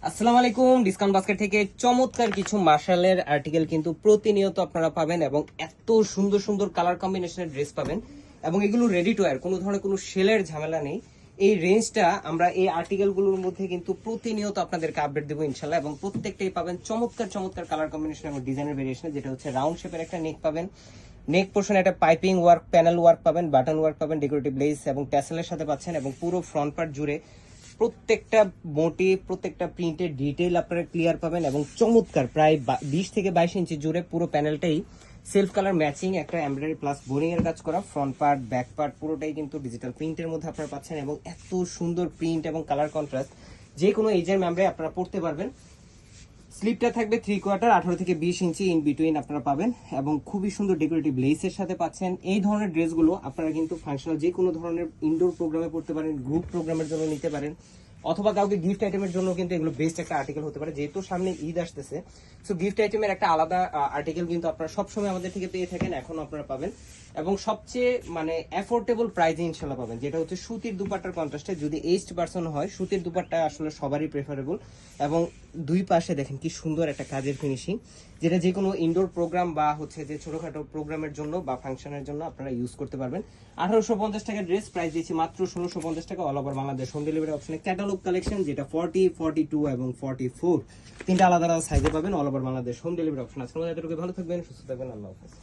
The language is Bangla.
আসসালামু আলাইকুম। ডিসকাউন্ট বাস্কেট থেকে চমৎকার কিছু মার্শালের আর্টিকেল কিন্তু প্রতিনিয়ত আপনারা পাবেন এবং এত সুন্দর সুন্দর কালার কম্বিনেশনের ড্রেস পাবেন এবং এগুলো রেডি টু ওয়্যার, কোনো ধরনের কোনো সেলের ঝামেলা নেই। এই রেঞ্জটা আমরা এই আর্টিকেলগুলোর মধ্যে কিন্তু প্রতিনিয়ত আপনাদেরকে আপডেট দেবো ইনশাল্লাহ, এবং প্রত্যেকটাই পাবেন চমৎকার চমৎকার কালার কম্বিনেশন এবং ডিজাইনের ভেরিয়েশন। যেটা হচ্ছে রাউন্ড শেপের একটা নেক পাবেন, নেক পোর্শনে একটা পাইপিং ওয়ার্ক, প্যানেল ওয়ার্ক পাবেন, বাটন ওয়ার্ক পাবেন, ডেকোরেটিভ লেস এবং ট্যাসেলের সাথে পাচ্ছেন, এবং পুরো ফ্রন্ট পার্ট জুড়ে প্রত্যেকটা মোটিভ, প্রত্যেকটা প্রিন্টের ডিটেইল আপনারা ক্লিয়ার পাবেন এবং চমৎকার প্রায় 20 থেকে 22 ইঞ্চি জুড়ে পুরো প্যানেলটাই সেলফ কালার ম্যাচিং একটা এমব্রয়ডারি প্লাস বোরিং এর কাজ করা। ফ্রন্ট পার্ট ব্যাক পার্ট পুরোটাই কিন্তু ডিজিটাল প্রিন্টের মধ্যে আপনারা পাচ্ছেন এবং এত সুন্দর প্রিন্ট এবং কালার কন্ট্রাস্ট, যে কোনো এজের মেমব্রে আপনারা পড়তে পারবেন। স্লিপটা থাকবে 3/4, 18 থেকে 20 ইঞ্চি ইন বিটুইন আপনারা পাবেন এবং খুবই সুন্দর ডেকোরেটিভ লেসের সাথে পাচ্ছেন। এই ধরনের ড্রেসগুলো আপনারা কিন্তু ফাংশনাল যে কোনো ধরনের ইনডোর প্রোগ্রামে পড়তে পারেন, গ্রুপ প্রোগ্রামের জন্য নিতে পারেন, অথবা কাউকে গিফট আইটেমের জন্য কিন্তু এগুলো বেস্ট একটা আর্টিকেল হতে পারে। যেহেতু সামনে ঈদ আসতেছে, সো গিফট আইটেমের একটা আলাদা আর্টিকেল কিন্তু আপনারা সবসময় আমাদের থেকে পেয়ে থাকেন, এখনো আপনারা পাবেন এবং সবচেয়ে মানে অ্যাফোর্ডেবল প্রাইসে ইনশাল্লাহ পাবেন। যেটা হচ্ছে সুতির দুপাট্টার কন্ট্রাস্টে, যদি এইজড পার্সন হয় সুতির দুপাট্টা আসলে সবারই প্রেফারেবল। এবং দুই পাশে দেখেন কি সুন্দর একটা কাজের ফিনিশিং, যেটা যে কোনো ইনডোর প্রোগ্রাম বা হচ্ছে যে ছোটখাটো প্রোগ্রামের জন্য বা ফাংশনের জন্য আপনারা ইউজ করতে পারবেন। 1850 টাকা ড্রেস, প্রাইস দিচ্ছি মাত্র 1650 টাকা, all over Bangladesh home delivery অপশনে। ক্যাটালগ কালেকশন যেটা 40, 42 এবং 44 তিনটা আলাদা আলাদা সাইজে পাবেন, all over Bangladesh home delivery option. আজকের মধ্যে এতটুকু, ভালো থাকবেন, সুস্থ থাকবেন, আল্লাহ হাফেজ।